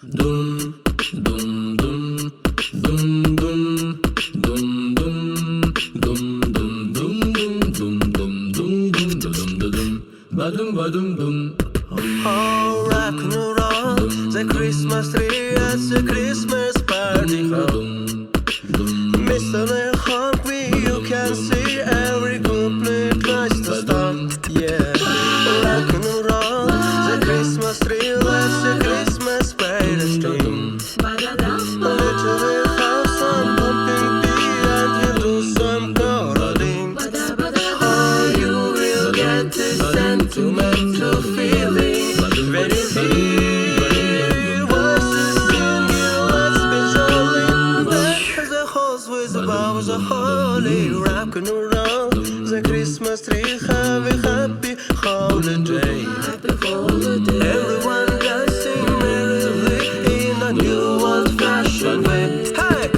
Dum dum dum dum dum dum dum dum dum dum dum dum dum dum dum dum dum badum badum dum. Oh, rock and roll, the Christmas tree at the Christmas party. Mr. Hungry, you can see every complete nice to start. Yeah, rock and roll, the Christmas tree, let's the Christmas party stream. A little bit have some pumping pea and you do some caroling. Oh, you will get this sentimental feeling when you hear voices singing, let's be jolly. There's the halls with the boughs of holly, rock and roll, the Christmas tree, have a happy holiday. Everyone dancing merrily in a new old-fashioned way. Hey!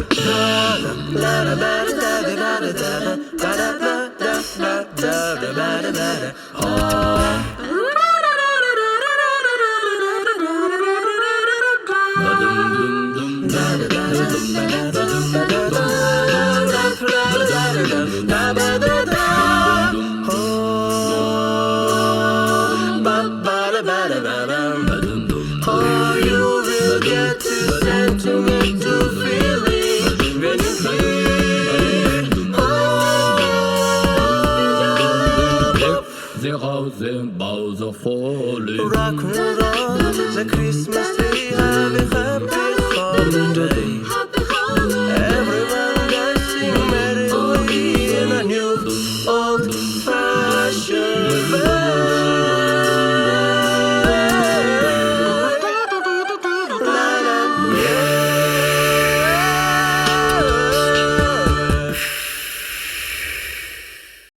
Oh, you will get this sentimental feeling when you hear. The rose boughs of holly. Rock and roll, the Christmas tree, have a happy holiday.